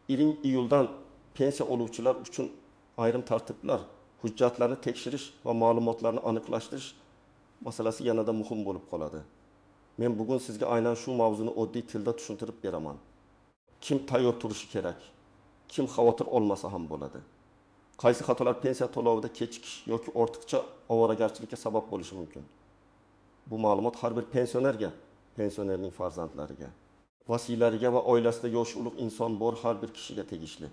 1-iyuldan pensiya oluvchilar uchun ayrim tartiblar, hujjatlarni tekshirish va ma'lumotlarni aniqlashtirish masalasi yanada muhim bo'lib qoladi. Men bugun sizga aynan shu mavzuni oddiy tilda tushuntirib beraman. Kim tayyor turishi kerak? Kim xavotir olmasa ham bo'ladi? Qaysi xatolar pensiya to'lovida kechikish yoki ortiqcha ovoragarchilikka sabab bo'lishi mumkin? Bu ma'lumot har bir pensionerga, pensionerning farzandlariga, vasiylariga va oilasida yoshi ulug' inson bor har bir kishiga tegishli.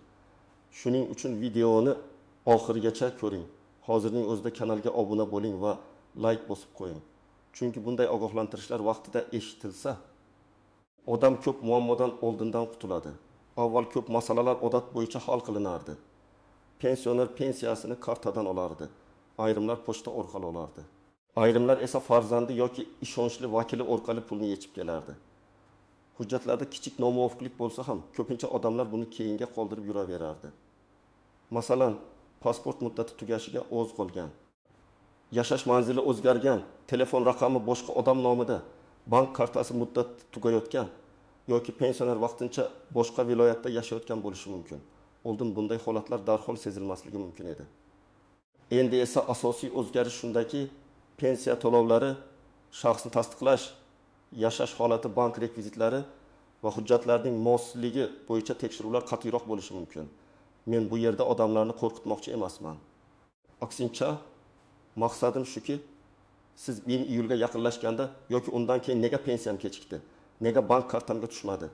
Shuning uchun videoni oxirigacha ko'ring. Hozirning o'zida kanalga obuna bo'ling va like bosib qo'ying. Chunki bunday ogohlantirishlar vaqtida eshitilsa, odam ko'p muammodan oldindan qutuladi. Avval ko'p masalalar odat bo'yicha hal qilinardi. Pensioner pensiyasini kartadan olardi. Ayrimlar pochta orqali olardi. Ayrimlar esa farzandi yoki ishonchli vakili orqali pulni yechib kelardi. Hujjatlarda kichik nomuvofiqlik bo'lsa ham, ko'pincha odamlar buni keyinga qoldirib yuraverardi. Masalan, pasport muddati tugashiga oz qolgan, yashash manzili o'zgargan, telefon raqami boshqa odam nomida, bank kartasi muddati tugayotgan yoki pensioner vaqtincha boshqa viloyatda yashayotgan bo'lishi mumkin. Oldin bunday holatlar darhol sezilmasligi mumkin edi. Endi esa asosiy o'zgarish shundaki, pensiya to'lovlari, shaxsni tasdiqlash, yashash holati, bank rekvizitlari va hujjatlarning mosligi bo'yicha tekshiruvlar qat'iyroq bo'lishi mumkin. Men bu yerda odamlarni qo'rqitmoqchi emasman. Aksincha, maqsadim shuki, siz 1-iyulga yaqinlashganda yoki undan keyin nega pensiyam kechikdi, nega bank kartamga tushmadi,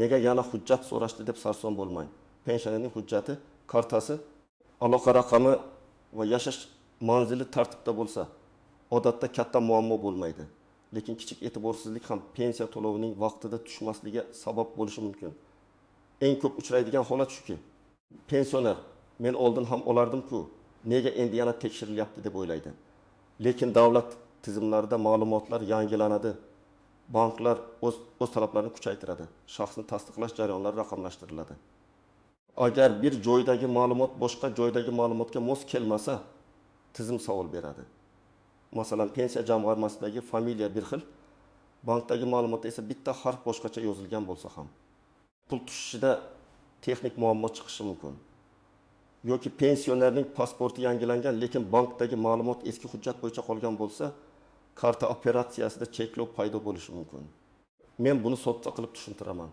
nega yana hujjat so'rashdi deb sarson bo'lmang. Pensionerning hujjati, kartasi, aloqa raqami va yashash manzili tartibda bo'lsa, odatda katta muammo bo'lmaydi. Lekin kichik e'tiborsizlik ham pensiya to'lovining vaqtida tushmasligiga sabab bo'lishi mumkin. Eng ko'p uchraydigan holat shuki, pensioner, men oldin ham olardim-ku, nega endi yana tekshirilyapti deb o'ylaydi. Lekin davlat tizimlarida ma'lumotlar yangilanadi. Banklar o'z talablarini kuchaytiradi. Shaxsni tasdiqlash jarayonlari raqamlashtiriladi. Agar bir joydagi ma'lumot boshqa joydagi ma'lumotga mos kelmasa, tizim savol beradi. Masalan, pensiya jamg'armasidagi familiya bir xil, bankdagi ma'lumotda esa bitta harf boshqacha yozilgan bo'lsa ham, pul tushishida texnik muammo chiqishi mumkin. Yoki pensionerning pasporti yangilangan, lekin bankdagi ma'lumot eski hujjat bo'yicha qolgan bo'lsa, karta operatsiyasida cheklov paydo bo'lishi mumkin. Men buni sodda qilib tushuntiraman.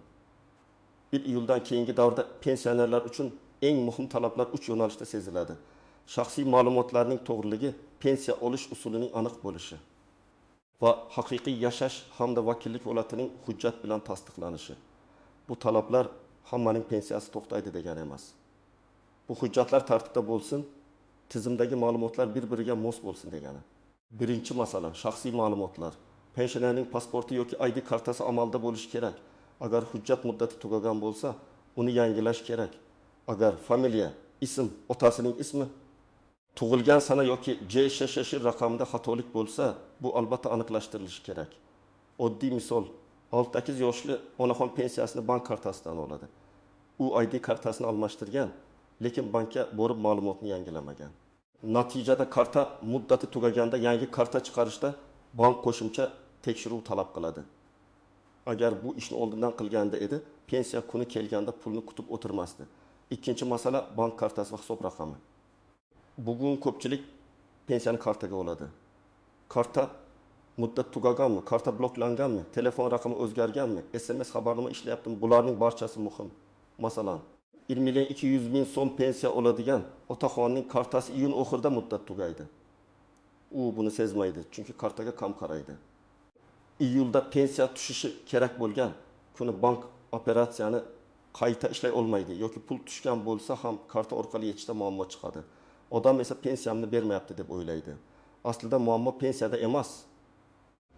1-iyuldan keyingi davrda pensionerlar uchun eng muhim talablar 3 yo'nalishda seziladi. Shaxsiy ma'lumotlarning to'g'riligi, pensiya olish usulining aniq bo'lishi va haqiqiy yashash hamda vakillik holatining hujjat bilan tasdiqlanishi. Bu talablar hammaning pensiyasi to'xtaydi degani emas. Bu hujjatlar tartibda bo'lsin, tizimdagi ma'lumotlar bir-biriga mos bo'lsin degani. Birinchi masala, shaxsiy ma'lumotlar. Pensionerning pasporti yoki ID kartasi amalda bo'lishi kerak. Agar hujjat muddati tugagan bo'lsa, uni yangilash kerak. Agar familiya, ism, otasining ismi, tug'ilgan sana yoki JSHSH raqamida xatolik bo'lsa, bu albatta aniqlashtirilishi kerak. Oddiy misol, 6-8 yoshli onaxon pensiyasini bank kartasidan oladi. U ID kartasini almashtirgan, lekin bankka borib ma'lumotni yangilamagan. Natijada karta muddati tugaganda yangi karta chiqarishda bank qo'shimcha tekshiruv talab qiladi. Agar bu ishni oldindan qilganda edi, pensiya kuni kelganda pulni kutib o'tirmasdi. Ikkinchi masala, bank kartasi va hisob raqami. Bugun ko'pchilik pensiyani kartaga oladi. Karta muddat tugaganmi, karta bloklanganmi, telefon raqami o'zgarganmi, SMS xabarnoma ishlayaptimi, bularning barchasi muhim. Masalan, 1 million so'm pensiya oladigan otaxonning kartasi iyun oxirida muddat tugaydi. U buni sezmaydi, chunki kartaga kam qaraydi. Iyulda pensiya tushishi kerak bo'lgan kuni bank operatsiyani qayta ishlay olmaydi yoki pul tushgan bo'lsa ham karta orqali yechishda muammo chiqadi. Odam esa pensiyamni bermayapti deb o'ylaydi. Aslida muammo pensiyada emas,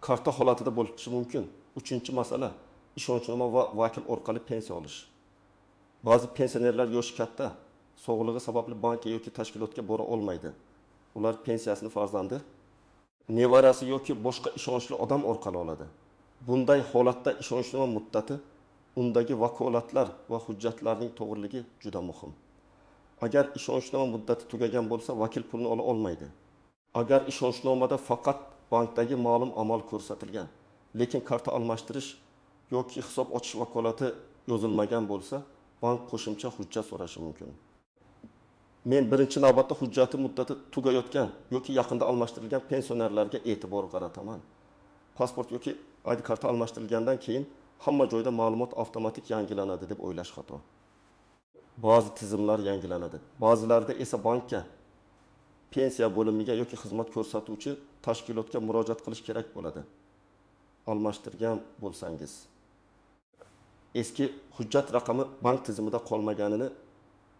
karta holatida bo'lishi mumkin. Uchinchi masala, ishonchnoma va vakil orqali pensiya olish. Ba'zi pensionerlar yoshi katta, sog'lig'i sababli bankka yoki tashkilotga bora olmaydi. Ular pensiyasini farzandi, nevarasi yoki boshqa ishonchli odam orqali oladi. Bunday holatda ishonchnoma muddati, undagi vakolatlar va hujjatlarning to'g'riligi juda muhim. Agar ishonchnoma muddati tugagan bo'lsa, vakil pulni ola olmaydi. Agar ishonchnomada faqat bankdagi ma'lum amal ko'rsatilgan, lekin karta almashtirish yoki hisob ochish vakolati yozilmagan bo'lsa, bank qo'shimcha hujjat so'rashi mumkin. Men birinchi navbatda hujjati muddati tugayotgan yoki yaqinda almashtirilgan pensionerlarga e'tibor qarataman. Pasport yoki ID karta almashtirilgandan keyin hamma joyda ma'lumot avtomatik yangilanadi deb o'ylash xato. Ba'zi tizimlar yangilanadi. Ba'zilarida esa bankka, pensiya bo'limiga yoki xizmat ko'rsatuvchi tashkilotga murojaat qilish kerak bo'ladi. Almashtirgan bo'lsangiz. Eski hujjat raqami bank tizimida qolmaganini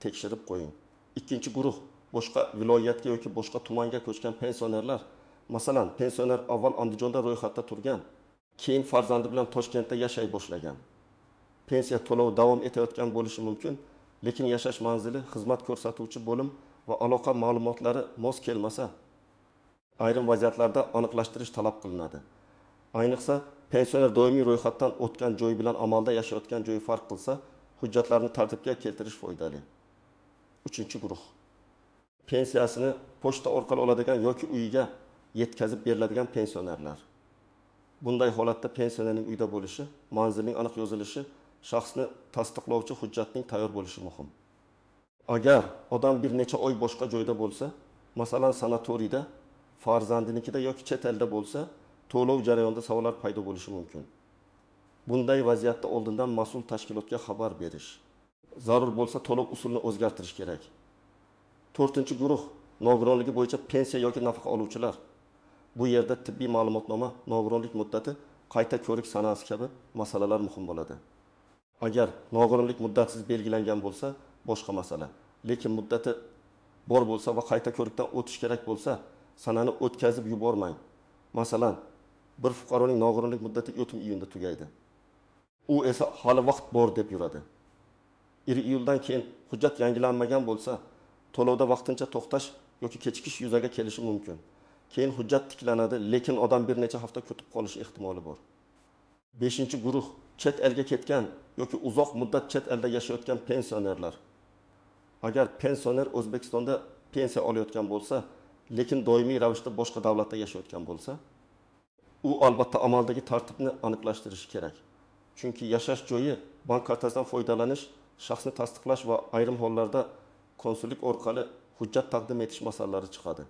tekshirib qo'ying. Ikkinchi guruh boshqa viloyatga yoki boshqa tumanga ko'chgan pensionerlar, masalan, pensioner avval Andijonda ro'yxatda turgan, keyin farzandi bilan Toshkentda yashay boshlagan. Pensiya to'lovi davom etayotgan bo'lishi mumkin, lekin yashash manzili, xizmat ko'rsatuvchi bo'lim va aloqa ma'lumotlari mos kelmasa, ayrim vaziyatlarda aniqlashtirish talab qilinadi. Ayniqsa, pensioner doimiy ro'yxatdan o'tgan joy bilan amalda yashayotgan joyi farq qilsa, hujjatlarni tartibga keltirish foydali. Uchinchi guruh. Pensiyasini pochta orqali oladigan yoki uyiga yetkazib beriladigan pensionerlar. Bunday holatda pensionerning uyda bo'lishi, manzilning aniq yozilishi, shaxsni tasdiqlovchi hujjatning tayyor bo'lishi muhim. Agar odam bir necha oy boshqa joyda bo'lsa, masalan sanatoriyda, farzandinikida yoki chet elda bo'lsa, to'lov jarayonida savollar paydo bo'lishi mumkin. Bunday vaziyatda oldindan mas'ul tashkilotga xabar berish. Zarur bo'lsa to'lov usulini o'zgartirish kerak. 4-guruh nogironligi bo'yicha pensiya yoki nafaqa oluvchilar. Bu yerda tibbiy ma'lumotnoma, nogironlik muddati, qayta ko'rik sanasi kabi masalalar muhim bo'ladi. Agar nogironlik muddatsiz belgilangan bo'lsa, boshqa masala. Lekin muddati bor bo'lsa va qayta ko'rikdan o'tish kerak bo'lsa, sanani o'tkazib yubormang. Masalan, bir fuqaroning nogironlik muddati 7-iyunda tugaydi. U esa hali vaqt bor deb yuradi. 2-iyuldan keyin hujjat yangilanmagan bo'lsa, to'lovda vaqtincha to'xtash yoki kechikish yuzaga kelishi mumkin. Keyin hujjat tiklanadi, lekin odam bir necha hafta kutib qolish ehtimoli bor. 5-guruh chet elga ketgan yoki uzoq muddat chet elda yashayotgan pensionerlar. Agar pensioner O'zbekistonda pensiya olayotgan bo'lsa, lekin doimiy ravishda boshqa davlatda yashayotgan bo'lsa, u albatta amaldagi tartibni aniqlashtirishi kerak. Chunki yashash joyi, bank kartasidan foydalanish, shaxsni tasdiqlash va ayrim hollarda konsullik orqali hujjat taqdim etish masalalari chiqadi.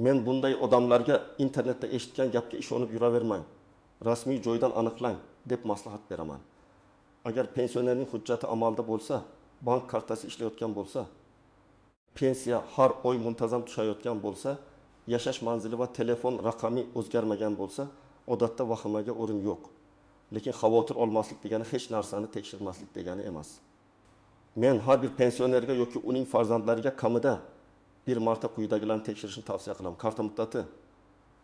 Men bunday odamlarga internetda eshitgan gapga ishonib yuravermang. Rasmiy joydan aniqlang deb maslahat beraman. Agar pensionerning hujjati amalda bo'lsa, bank kartasi ishlayotgan bo'lsa, pensiya har oy muntazam tushayotgan bo'lsa, yashash manzili va telefon raqami o'zgarmagan bo'lsa, odatda vahimaga o'rin yo'q. Lekin xavotir olmaslik degani hech narsani tekshirmaslik degani emas. Men har bir pensionerga yoki uning farzandlariga kamida bir marta quyidagilarni tekshirishni tavsiya qilaman. Karta muddati,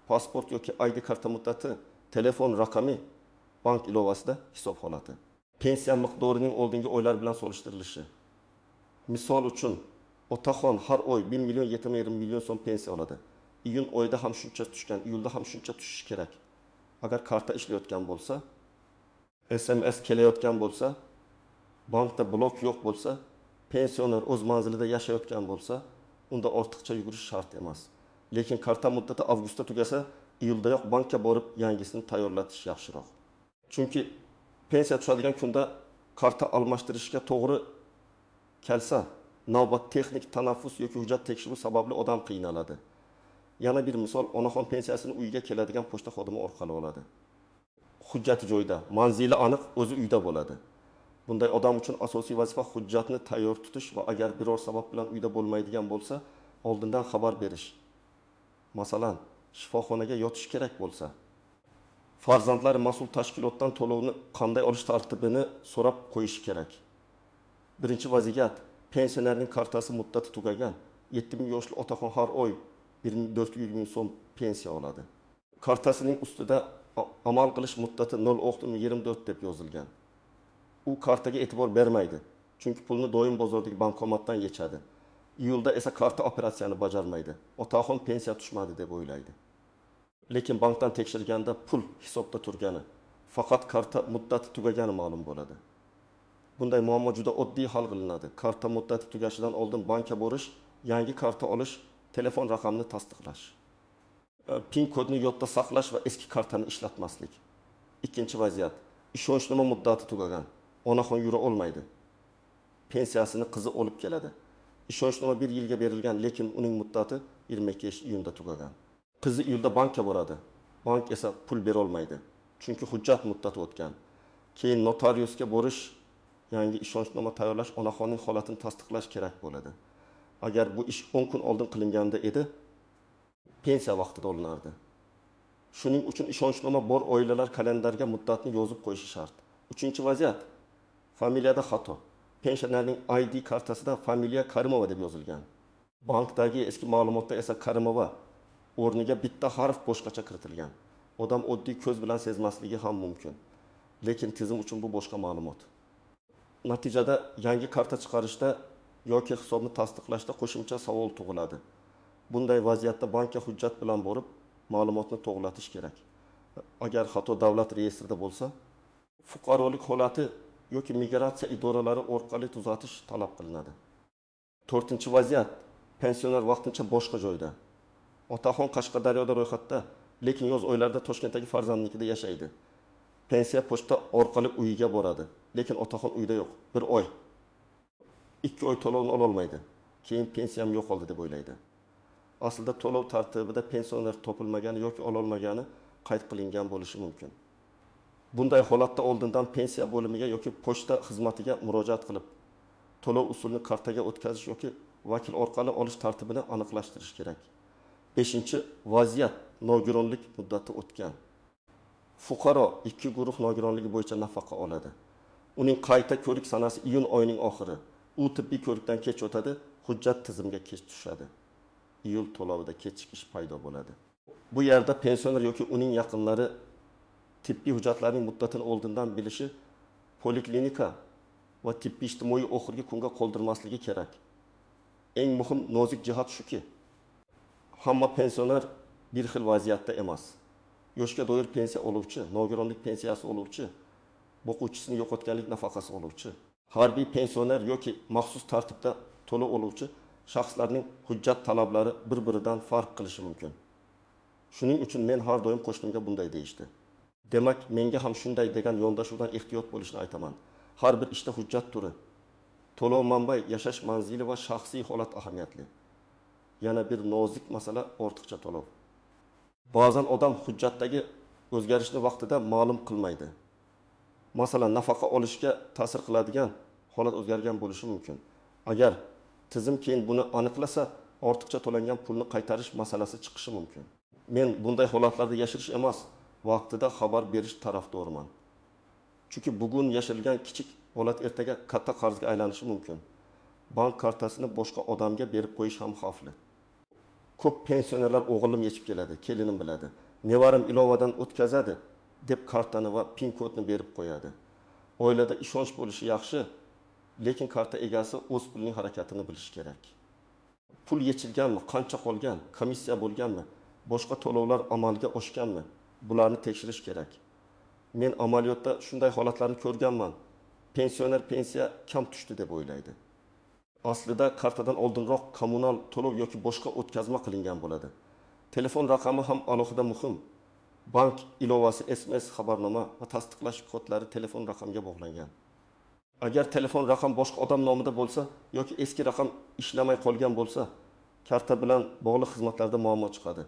pasport yoki ID karta muddati, telefon raqami, bank ilovasida hisob holati. Pensiya miqdorining oldingi oylar bilan solishtirilishi. Misol uchun, otaxon har oy 1,7 million so'm pensiya oladi. Iyun oyida ham shuncha tushgan, iyulda ham shuncha tushishi kerak. Agar karta ishlayotgan bo'lsa, SMS kelayotgan bo'lsa, bankda blok yo'q bo'lsa, pensioner o'z manzilida yashayotgan bo'lsa, unda ortiqcha yugurish shart emas. Lekin karta muddati avgustda tugasa, iyuldayoq bankka borib yangisini tayyorlatish yaxshiroq. Chunki pensiya tushadigan kunda karta almashtirishga to'g'ri kelsa, navbat texnik tanaffus yoki hujjat tekshiruvi sababli odam qiynaladi. Yana bir misol, onaxon pensiyasini uyiga keladigan pochta xodimi orqali oladi. Hujjati joyda, manzili aniq, o'zi uyda bo'ladi. Bunday odam uchun asosiy vazifa hujjatni tayyor tutish va agar biror sabab bilan uyda bo'lmaydigan bo'lsa, oldindan xabar berish. Masalan, shifoxonaga yotish kerak bo'lsa, farzandlari mas'ul tashkilotdan to'lovni qanday olish tartibini so'rab qo'yish kerak. Birinchi vaziyat, pensionerning kartasi muddati tugagan, 7000 yoshli otaxon har oy 1400 ming so'm pensiya oladi. Kartasining ustida amal qilish muddati 0.24 deb yozilgan. U kartaga e'tibor bermaydi, chunki pulni doim bozordagi bankomatdan yechadi. Iyulda esa karta operatsiyani bajarmaydi. Otaxon pensiya tushmadi deb o'ylaydi. Lekin bankdan tekshirganda pul hisobda turgani, faqat karta muddati tugagani ma'lum bo'ladi. Bunday muammo juda oddiy hal qilinadi. Karta muddati tugashidan oldin bankka borish, yangi karta olish, telefon raqamini tasdiqlash. PIN kodni yodda saqlash va eski kartani ishlatmaslik. Ikkinchi vaziyat, ishonchnoma muddati tugagan. Onaxon yura olmaydi. pensiyasini qizi olib keladi. Ishonchnoma 1 yilga berilgan, lekin uning muddati 22 iyunda tugagan. Qizi iyulda bankka boradi. Bank esa pul bera olmaydi. Chunki hujjat muddati o'tgan. Keyin notariusga borish, yangi ishonchnoma tayyorlash, onaxonning holatini tasdiqlash kerak bo'ladi. Agar bu ish 10 kun oldin qilinganda edi, pensiya vaqtida olinardi. Shuning uchun ishonchnoma bor oilalar kalendarga muddatni yozib qo'yishi shart. 3-vaziyat, familiyada xato. Pensionerning ID kartasida familiya Karimova deb yozilgan. Bankdagi eski ma'lumotda esa Karimova o'rniga bitta harf boshqacha kiritilgan. Odam oddiy ko'z bilan sezmasligi ham mumkin. Lekin tizim uchun bu boshqa ma'lumot. Natijada yangi karta chiqarishda yoki hisobni tasdiqlashda qo'shimcha savol tug'iladi. Bunday vaziyatda bankka hujjat bilan borib, ma'lumotni to'g'rilatish kerak. Agar xato davlat reyestrida bo'lsa, fuqarolik holati yoki migratsiya idoralari orqali tuzatish talab qilinadi. 4-vaziyat, pensioner vaqtincha boshqa joyda. Otaxon Qashqadaryoda ro'yxatda, lekin yoz oylarida Toshkentdagi farzandnikida yashaydi. Pensiya pochta orqali uyiga boradi, lekin otaxon uyda yo'q. 1 oy. 2 oy to'lovni ola olmaydi. Keyin pensiyam yo'qoldi deb o'ylaydi. Aslida to'lov tartibida pensioner topilmagani yoki ola olmagani qayd qilingan bo'lishi mumkin. Bunday holatda oldindan pensiya bo'limiga yoki pochta xizmatiga murojaat qilib, to'lov usulini kartaga o'tkazish yoki vakil orqali olish tartibini aniqlashtirish kerak. 5-vaziyat, nogironlik muddati o'tgan. Fuqaro 2 guruh nogironligi bo'yicha nafaqa oladi. Uning qayta ko'rik sanasi iyun oyining oxiri. U tibbiy ko'rikdan kech o'tadi, hujjat tizimga kech tushadi. Iyul to'lovida kechikish paydo bo'ladi. Bu yerda pensioner yoki uning yaqinlari tibbiy hujjatlarning muddatini oldindan bilishi, poliklinika va tibbiy ijtimoiy oxirgi kunga qoldirmasligi kerak. Eng muhim nozik jihat shuki, hamma pensioner bir xil vaziyatda emas. Yoshga doir pensiya oluvchi, nogironlik pensiyasi oluvchi, o'quvchisini yo'qotganlik nafaqasi oluvchi, harbiy pensioner yoki maxsus tartibda to'lov oluvchi shaxslarning hujjat talablari bir-biridan farq qilishi mumkin. Shuning uchun men har doim qo'shnimga bunday deyishdi. Demak, menga ham shunday degan yondashuvdan ehtiyot bo'lishni aytaman. Har bir ishda hujjat turi, to'lov manbai, yashash manzili va shaxsiy holat ahamiyatli. Yana bir nozik masala ortiqcha to'lov. Ba'zan odam hujjatdagi o'zgarishni vaqtida ma'lum qilmaydi. Masalan, nafaqa olishga ta'sir qiladigan holat o'zgargan bo'lishi mumkin. Agar tizim keyin buni aniqlasa, ortiqcha to'langan pulni qaytarish masalasi chiqishi mumkin. Men bunday holatlarda yashirish emas, vaqtida xabar berish tarafdoriman. Chunki bugun yashirilgan kichik holat ertaga katta qarzga aylanishi mumkin. Bank kartasini boshqa odamga berib qo'yish ham xavfli. Ko'p pensionerlar o'g'lim yechib keladi, kelinim biladi. Nevarim ilovadan o'tkazadi deb kartani va pin kodni berib qo'yadi. Oilada ishonch bo'lishi yaxshi, lekin karta egasi o'z pulining harakatini bilishi kerak. Pul yechilganmi, qancha qolgan, komissiya bo'lganmi, boshqa to'lovlar amalga oshganmi? Bularni tekshirish kerak. Men amaliyotda shunday holatlarni ko'rganman. Pensioner pensiya kam tushdi deb o'ylaydi. Aslida kartadan oldinroq kommunal to'lov yoki boshqa o'tkazma qilingan bo'ladi. Telefon raqami ham alohida muhim. Bank ilovasi, SMS xabarnoma va tasdiqlash kodlari telefon raqamiga bog'langan. Agar telefon raqam boshqa odam nomida bo'lsa yoki eski raqam ishlamay qolgan bo'lsa, karta bilan bog'liq xizmatlarda muammo chiqadi.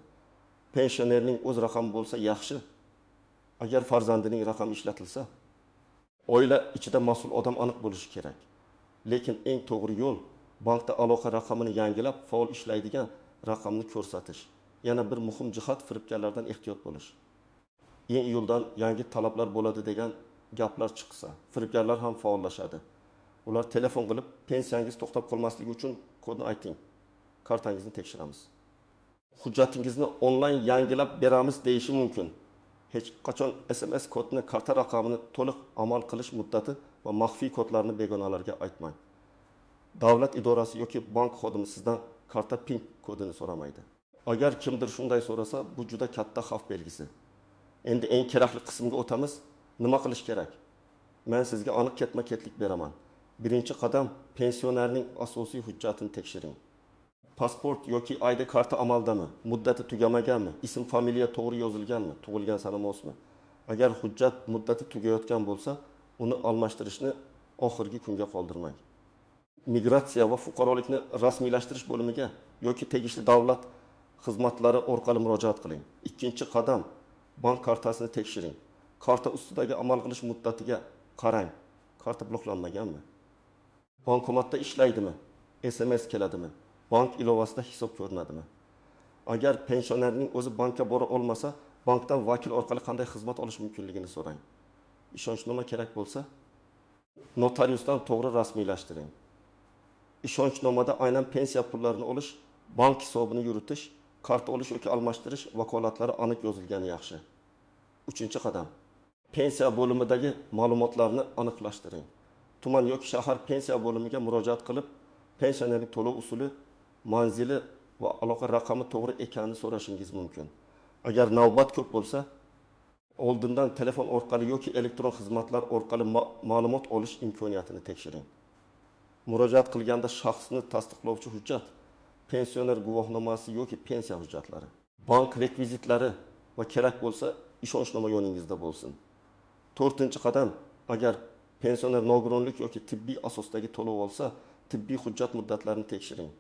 Pensionerning o'z raqami bo'lsa yaxshi. Agar farzandining raqami ishlatilsa, oila ichida mas'ul odam aniq bo'lishi kerak. Lekin eng to'g'ri yo'l bankda aloqa raqamini yangilab, faol ishlaydigan raqamni ko'rsatish. Yana bir muhim jihat firibgarlardan ehtiyot bo'lish. Iyuldan yangi talablar bo'ladi degan gaplar chiqsa, firibgarlar ham faollashadi. Ular telefon qilib, pensiyangiz to'xtab qolmasligi uchun kodni ayting. Kartangizni tekshiramiz. Hujjatingizni onlayn yangilab beramiz deyishi mumkin. Hech qachon SMS kodni, karta raqamini to'liq amal qilish muddati va maxfiy kodlarni begonalarga aytmang. Davlat idorasi yoki bank xodimi sizdan karta PIN kodini so'ramaydi. Agar kimdir shunday so'rasa, bu juda katta xavf belgisi. Endi eng kerakli qismga o'tamiz. Nima qilish kerak? Men sizga aniq ketma-ketlik beraman. Birinchi qadam, pensionerning asosiy hujjatini tekshiring. Pasport yoki ID karta amaldami? Muddati tugamaganmi? Ism, familiya to'g'ri yozilganmi? Tug'ilgan sana mosmi? Agar hujjat muddati tugayotgan bo'lsa, uni almashtirishni oxirgi kunga qoldirmang. migratsiya va fuqarolikni rasmiylashtirish bo'limiga yoki tegishli davlat xizmatlari orqali murojaat qiling. Ikkinchi qadam, bank kartasini tekshiring. Karta ustidagi amal qilish muddatiga qarang. Karta bloklanmaganmi? Bankomatda ishlaydimi? SMS keladimi? Bank ilovasida hisob ko'rinadimi? Agar pensionerning o'zi bankka bora olmasa, bankdan vakil orqali qanday xizmat olish mumkinligini so'rang. Ishonchnoma kerak bo'lsa, notariusdan to'g'ri rasmiylashtiring. Ishonchnomada aynan pensiya pullarini olish, bank hisobini yuritish, karta olish yoki almashtirish vakolatlari aniq yozilgani yaxshi. Uchinchi qadam, pensiya bo'limidagi ma'lumotlarni aniqlashtiring. Tuman yoki shahar pensiya bo'limiga murojaat qilib, pensionerning to'lov usuli, manzili va aloqa raqami to'g'ri ekanini so'rashingiz mumkin. Agar navbat ko'p bo'lsa, oldindan telefon orqali yoki elektron xizmatlar orqali ma'lumot olish imkoniyatini tekshiring. Murojaat qilganda shaxsni tasdiqlovchi hujjat, pensioner guvohnomasi yoki pensiya hujjatlari, bank rekvizitlari va kerak bo'lsa ishonchnoma yoningizda bo'lsin. 4-qadam, agar pensioner nogironlik yoki tibbiy asosdagi to'lov olsa, tibbiy hujjat muddatlarini tekshiring.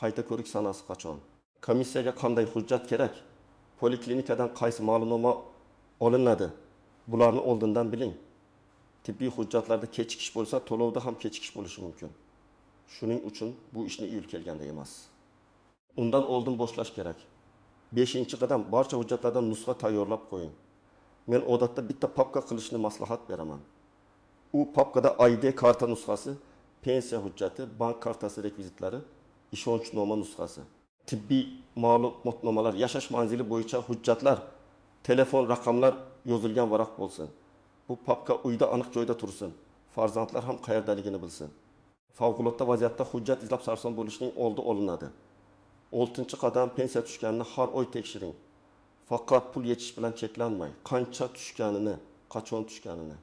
Qayta ko'rik sanasi qachon? Komissiyaga qanday hujjat kerak? Poliklinikadan qaysi ma'lumotnoma olinadi? Bularni oldindan biling. Tibbiy hujjatlarda kechikish bo'lsa, to'lovda ham kechikish bo'lishi mumkin. Shuning uchun bu ishni iyul kelganda emas. Undan oldin boshlash kerak. 5-qadam, barcha hujjatlardan nusxa tayyorlab qo'ying. Men odatda bitta papka qilishni maslahat beraman. U papkada ID karta nusxasi, pensiya hujjati, bank kartasi rekvizitlari, ishonchnoma nusxasi, tibbiy ma'lumotnomalar, yashash manzili bo'yicha hujjatlar, telefon raqamlar yozilgan varaq bo'lsin. Bu papka uyda aniq joyda tursin. Farzandlar ham qayerdaligini bilsin. Favqulodda vaziyatda hujjat izlab sarson bo'lishning oldi olinadi. 6-qadam, pensiya tushganini har oy tekshiring. Faqat pul yetish bilan cheklanmang. Qancha tushganini, qachon tushganini.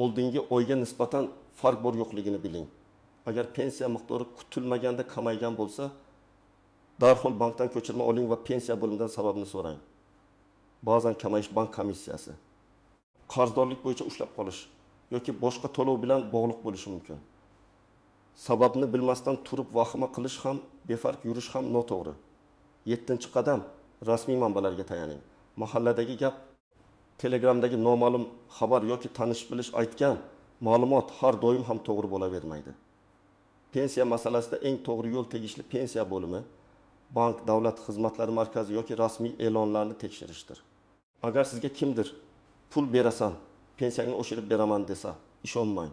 Oldingi oyga nisbatan farq bor yo'qligini biling. Agar pensiya miqdori kutilmaganda kamaygan bo'lsa, darhol bankdan ko'chirma oling va pensiya bo'limidan sababini so'rang. Ba'zan kamayish bank komissiyasi, qarzdorlik bo'yicha ushlab qolish yoki boshqa to'lov bilan bog'liq bo'lishi mumkin. Sababni bilmasdan turib vahima qilish ham, befarq yurish ham noto'g'ri. 7-qadam, rasmiy manbalarga tayaning. Mahalladagi gap, Telegramdagi noma'lum xabar yoki tanish bilish aytgan ma'lumot har doim ham to'g'ri bo'lavermaydi. Pensiya masalasida eng to'g'ri yo'l tegishli pensiya bo'limi, bank, davlat xizmatlari markazi yoki rasmiy e'lonlarni tekshirishdir. Agar sizga kimdir pul berasan, pensiyangni oshirib beraman desa, ishonmang.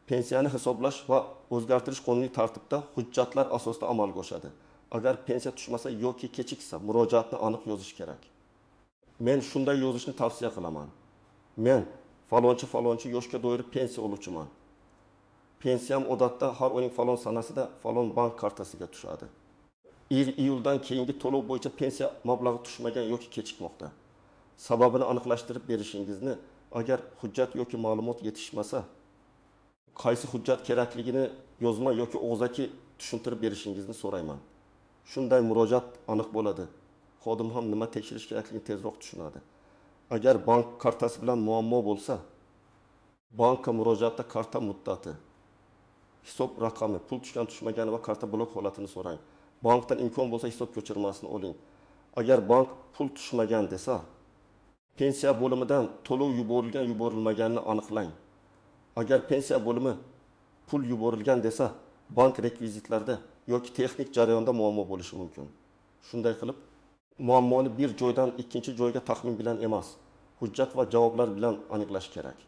Pensiyani hisoblash va o'zgartirish qonuniy tartibda hujjatlar asosida amalga oshadi. Agar pensiya tushmasa yoki kechiksa, murojaatni aniq yozish kerak. Men shunday yozishni tavsiya qilaman. Men falonchi yoshga doir pensiya oluvchiman. Pensiyam odatda har oyning falon sanasida falon bank kartasiga tushadi. Iyuldan keyingi to'lov bo'yicha pensiya mablag'i tushmagan yoki kechikmoqda. Sababini aniqlashtirib berishingizni, agar hujjat yoki ma'lumot yetishmasa, qaysi hujjat kerakligini yozma yoki og'zaki tushuntirib berishingizni so'rayman. Shunday murojaat aniq bo'ladi. Xodim ham nima tekshirish kerakligini tezroq tushunadi. Agar bank kartasi bilan muammo bo'lsa, bankka murojaatda karta muddati, hisob raqami, pul tushgan tushmagani va karta blok holatini so'rang. Bankdan imkon bo'lsa hisob ko'chirmasini oling. Agar bank pul tushmagan desa, pensiya bo'limidan to'lov yuborilmaganini aniqlang. Agar pensiya bo'limi pul yuborilgan desa, bank rekvizitlarida yoki texnik jarayonda muammo bo'lishi mumkin. Shunday qilib, muammoni bir joydan ikkinchi joyga taxmin bilan emas, hujjat va javoblar bilan aniqlash kerak.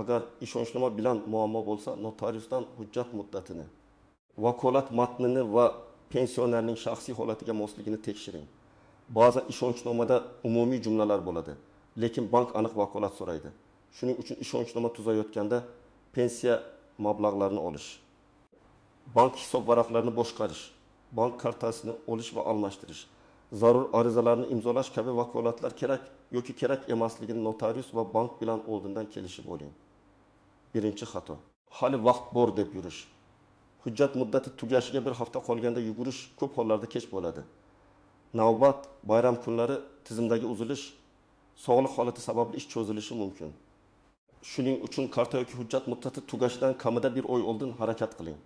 Agar ishonchnoma bilan muammo bo'lsa, notariusdan hujjat muddatini, vakolat matnini va pensionerning shaxsiy holatiga mosligini tekshiring. Ba'zan ishonchnomada umumiy jumlalar bo'ladi, lekin bank aniq vakolat so'raydi. Shuning uchun ishonchnoma tuzayotganda pensiya mablag'larini olish, bank hisob varaqlarini boshqarish, bank kartasini olish va almashtirish, zarur arizalarni imzolash kabi vakolatlar kerak yoki kerak emasligini notarius va bank bilan oldindan kelishib oling. 1-xato. Hali vaqt bor deb yurish. Hujjat muddati tugashiga bir hafta qolganda yugurish ko'p hollarda kech bo'ladi. Navbat, bayram kunlari tizimdagi uzilish, sog'liq holati sababli ish cho'zilishi mumkin. Shuning uchun karta yoki hujjat muddati tugashidan kamida bir oy oldin harakat qiling.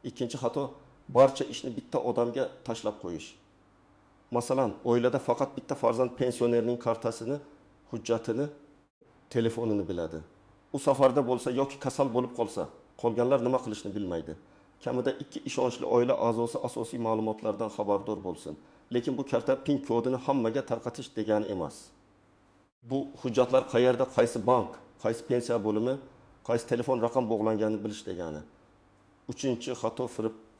Ikkinchi xato, barcha ishni bitta odamga tashlab qo'yish. Masalan, oilada faqat bitta farzand pensionerning kartasini, hujjatini, telefonini biladi. U safarda bo'lsa yoki kasal bo'lib qolsa, qolganlar nima qilishni bilmaydi. Kamida 2 ishonchli oila a'zosi asosiy ma'lumotlardan xabardor bo'lsin. Lekin bu karta PIN kodini hammaga tarqatish degani emas. Bu hujjatlar qayerda, qaysi bank, qaysi pensiya bo'limi, qaysi telefon raqam bog'langanini bilish degani. Uchinchi xato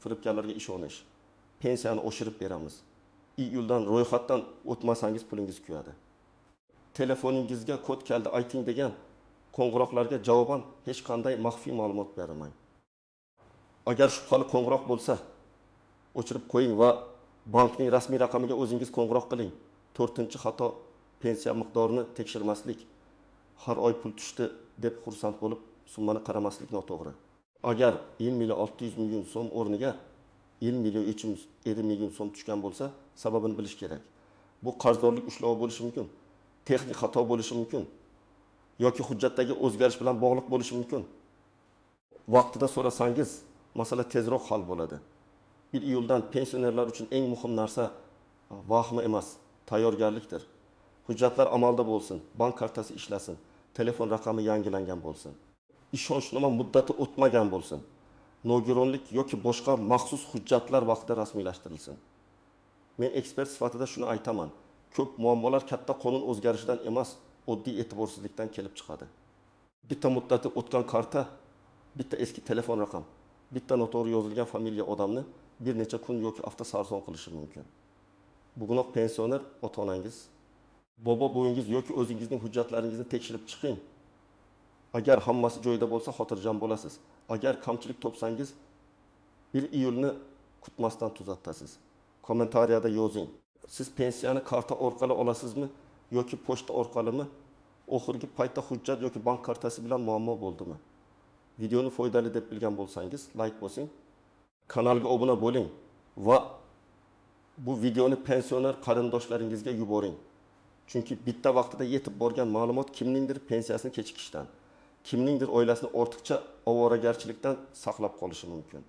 firibgarlarga ishonish. Pensiyani oshirib beramiz. Iyuldan ro'yxatdan o'tmasangiz pulingiz kuyadi. Telefoningizga kod keldi ayting degan qo'ng'iroqlarga javoban hech qanday maxfiy ma'lumot bermang. Agar shubhali qo'ng'iroq bo'lsa, o'chirib qo'ying va bankning rasmiy raqamiga o'zingiz qo'ng'iroq qiling. 4-xato, pensiya miqdorini tekshirmaslik. Har oy pul tushdi deb xursand bo'lib, summani qaramaslik noto'g'ri. Agar 20 million so'm o'rniga 20 million so'm tushgan bo'lsa, sababini bilish kerak. Bu qarzdorlik ushlovi bo'lishi mumkin, texnik xato bo'lishi mumkin yoki hujjatdagi o'zgarish bilan bog'liq bo'lishi mumkin. Vaqtida so'rasangiz, masala tezroq hal bo'ladi. 1 iyuldan pensionerlar uchun eng muhim narsa vahima emas, tayyorgarlikdir. Hujjatlar amalda bo'lsin, bank kartasi ishlasin, telefon raqami yangilangan bo'lsin. Ishonchnoma muddati o'tmagan bo'lsin. Nogironlik yoki boshqa maxsus hujjatlar vaqtida rasmiylashtirilsin. Men ekspert sifatida shuni aytaman. Ko'p muammolar katta qonun o'zgarishidan emas, oddiy e'tiborsizlikdan kelib chiqadi. Bitta muddati o'tgan karta, bitta eski telefon raqam, bitta noto'g'ri yozilgan familiya odamni bir necha kun yoki hafta sarson qilishi mumkin. Bugunoq pensioner ota-onangiz, bobo bo'yingiz yoki o'zingizning hujjatlaringizni tekshirib chiqing. Agar hammasi joyida bo'lsa, xotirjam bo'lasiz. Agar kamchilik topsangiz, 1 iyulni kutmasdan tuzatasiz. Kommentariyada yozing. Siz pensiyani karta orqali olasizmi yoki pochta orqalimi? Oxirgi paytda hujjat yoki bank kartasi bilan muammo bo'ldimi? Videoni foydali deb bilgan bo'lsangiz, like bosing. Kanalga obuna bo'ling va bu videoni pensioner qarindoshlaringizga yuboring. Chunki bitta vaqtida yetib borgan ma'lumot kimningdir pensiyasini kechikishdan, kimningdir oilasini ortiqcha ovoragarchilikdan saqlab qolishi mumkin.